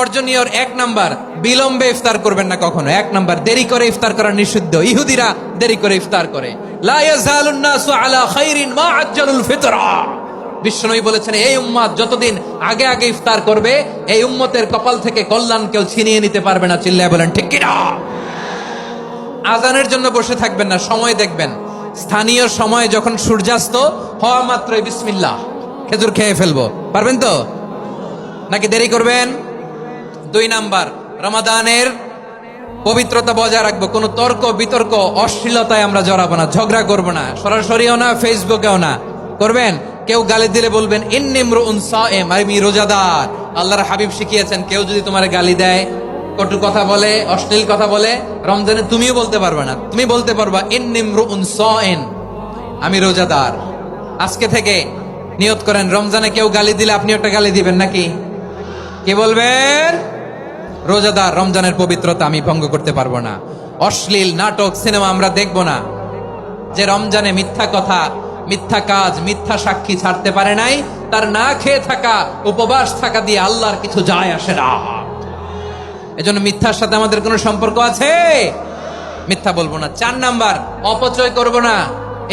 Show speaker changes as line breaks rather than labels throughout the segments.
বর্জনীয় এক নাম্বার, বিলম্বে ইফতার করবেন না কখনো। এক নাম্বার, দেরি করে ইফতার করা নিষিদ্ধ। ইহুদিরা দেরি করে ইফতার করে। লা ইয়াজালুন নাসু আলা খাইরিন মা আজ্জালুল ফিতরা। বিশ্বনবী বলেছেন, এই উম্মত যতদিন আগে আগে ইফতার করবে, এই উম্মতের কপাল থেকে কল্যাণ কেউ ছিনিয়ে নিতে পারবে না। চিল্লায় বলেন ঠিক কিনা? আজানের জন্য বসে থাকবেন না, সময় দেখবেন। স্থানীয় সময় যখন সূর্যাস্ত হওয়া মাত্রই বিসমিল্লাহ, খেজুর খেয়ে ফেলবো। পারবেন তো নাকি দেরি করবেন? 2 নাম্বার, রমাদানের পবিত্রতা বজায় রাখবো। কোনো তর্ক বিতর্ক অশ্লীলতায় আমরা জড়াবো না, ঝগড়া করবো না, সরাসরিও না, ফেসবুকেও না। করবেন কেউ গালি দিলে বলবেন ইন্নিমরুন সায়েম, আমি রোজাদার। আল্লাহর হাবিব শিখিয়েছেন, কেউ যদি তোমার গালি দেয়, কটু কথা বলে, অশ্লীল কথা বলে, রমজানে তুমিও বলতে পারবে না। তুমি বলতে পারবা ইন্নিমরুন সায়েম, আমি রোজাদার। আজকে থেকে নিয়ত করেন, রমজানে কেউ গালি দিলে আপনি একটা গালি দিবেন নাকি? কি বলবেন? রোজাদার, রমজানের পবিত্রতা আমি ভঙ্গ করতে পারবো না। অশ্লীল নাটক সিনেমা আমরা দেখবো না। যে রমজানে মিথ্যা কথা, মিথ্যা কাজ, মিথ্যা সাক্ষী ছাড়তে পারে নাই, তার না খেয়ে থাকা, উপবাস থাকা দিয়ে আল্লাহর কিছু যায় আসে না। এজন্য মিথ্যার সাথে আমাদের কোনো সম্পর্ক আছে? মিথ্যা বলবো না। 4 নাম্বার, অপচয় করব না।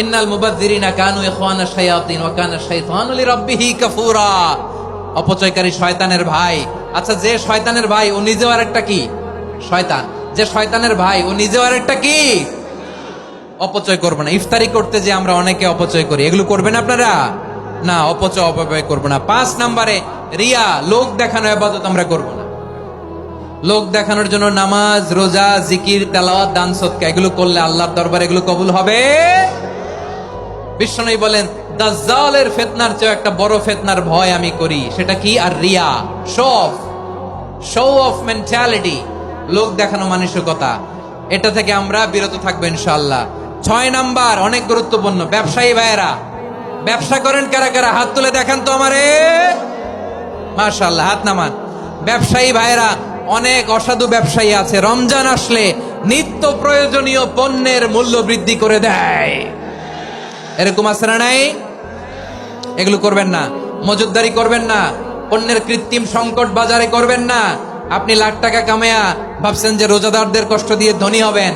ইন্নাল মুবাযযিরিনা কানু ইখওয়ানা শায়াতিন ওয়া কানা শাইতানু লিরাব্বিহি কাফুরা। অপচয়কারী শয়তানের ভাই। আচ্ছা, যে শয়তানের ভাই ও নিজেও আরেকটা কি? শয়তান। যে শয়তানের ভাই ও নিজেও আরেকটা কি? অপচয় করবো না। ইফতারি করতে যে আমরা অনেকে অপচয় করি, এগুলো করবেন আপনারা না। অপচয় অপব্যয় করবো না। 5 নাম্বারে, রিয়া, লোক দেখানো ইবাদত আমরা করবো না। লোক দেখানোর জন্য নামাজ, রোজা, জিকির, তেলাওয়াত, দান, সদকা এগুলো করলে আল্লাহর দরবারে এগুলো কবুল হবে? বিশ্বনবী বলেন, দাজ্জালের ফিতনার চেয়ে একটা বড় ফিতনার ভয় আমি করি, সেটা কি? আর রিয়া, শো অফ মেন্টালিটি, লোক দেখানো মানসিকতা। এটা থেকে আমরা বিরত থাকবো ইনশাআল্লাহ। 6 নাম্বার, অনেক গুরুত্বপূর্ণ। ব্যবসায়ী ভাইয়েরা, ব্যবসা করেন কারা কারা? হাত তুলে দেখান তো আমারে। মাশাআল্লাহ, হাত নামান। ব্যবসায়ী ভাইয়েরা, অনেক অসাধু ব্যবসায়ী আছে, রমজান আসলে নিত্য প্রয়োজনীয় পণ্যের মূল্য বৃদ্ধি করে দেয়। এরকম আছে না নাই? এগুলো করবেন না। মজুদদারি করবেন না। পণ্যের কৃত্রিম সংকট বাজারে করবেন না। আপনি লাখ টাকা কামায়া ভাবছেন যে রোজাদারদের কষ্ট দিয়ে ধনী হবেন।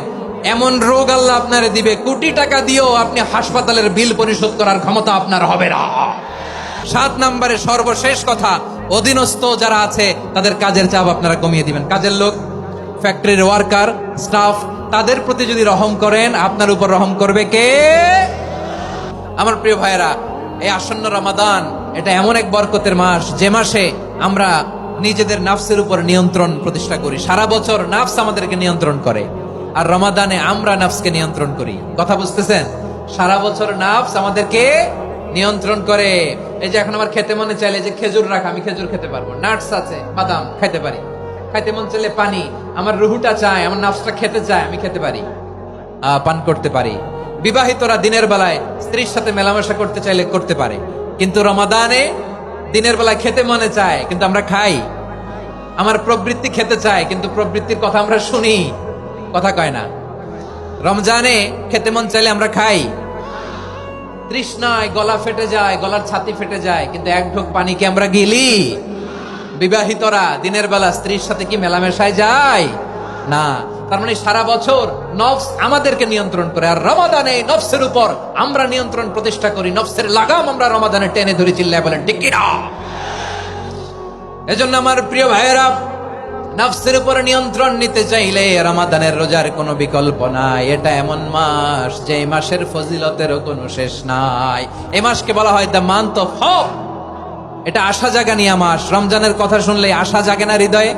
এমন রোগ আল্লাহ আপনারে দিবে, কোটি টাকা দিয়েও আপনি হাসপাতালের বিল পরিশোধ করার ক্ষমতা আপনার হবে না। 7 নাম্বারে সর্বশেষ কথা, অধীনস্থ যারা আছে তাদের কাজের চাপ আপনারা কমিয়ে দিবেন। কাজের লোক, ফ্যাক্টরির ওয়ার্কার, স্টাফ, তাদের প্রতি যদি রহম করেন, আপনার উপর রহম করবে কে? আমার প্রিয় ভাইয়েরা, এই আসন্ন রমাদান এটা এমন এক বরকতের মাস, যে মাসে আমরা নিজেদের নাফসের উপর নিয়ন্ত্রণ প্রতিষ্ঠা করি। সারা বছর নাফস আমাদেরকে নিয়ন্ত্রণ করে, আর রমাদানে আমরা নাফসকে নিয়ন্ত্রণ করি। কথা বুঝতেছেন? সারা বছর নাফস আমাদেরকে নিয়ন্ত্রণ করে। এই যে এখন আমার খেতে মনে চাইলে যে খেজুর রাখা, আমি খেজুর খেতে পারবো। নাটস আছে, বাদাম খাইতে পারি। খাইতে মন চাইলে পানি, আমার রুহুটা চায়, আমার নাফসটা খেতে চায়, আমি খেতে পারি, পান করতে পারি। বিবাহিতরা দিনের বেলায় স্ত্রীর সাথে মেলামেশা করতে চাইলে করতে পারে, কিন্তু রমাদানে দিনের বেলায় খেতে মনে চায় কিন্তু আমরা খাই। আমার প্রবৃত্তি খেতে চায় কিন্তু প্রবৃত্তির কথা আমরা শুনি, কথা কয় না। রমজানে খেতে মন চাইলে আমরা খাই। তৃষ্ণায় গলা ফেটে যায়, গলার ছাতি ফেটে যায়, কিন্তু এক ঢোক পানি কি আমরা গিলি? বিবাহিতরা দিনের বেলা স্ত্রীর সাথে কি মেলামেশায় যায় না। তার মানে সারা বছর নফস আমাদেরকে নিয়ন্ত্রণ করে, আর রমাদানে নফসের উপর আমরা নিয়ন্ত্রণ প্রতিষ্ঠা করি। নফসের লাগাম আমরা রমাদানে টেনে ধরে, চিল্লায় বলেন ঠিক কিনা? এজন্য আমার প্রিয় ভাইয়েরা, নফসের উপর নিয়ন্ত্রণ নিতে চাইলে রমাদানের রোজার কোনো বিকল্প নাই। এটা এমন মাস যে মাসের ফজিলতেরও কোনো শেষ নাই। এই মাসকে বলা হয় দ্য মান্থ অফ হোপ। এটা আশা জাগানিয়া মাস। রমজানের কথা শুনলে আশা জাগে না হৃদয়ে?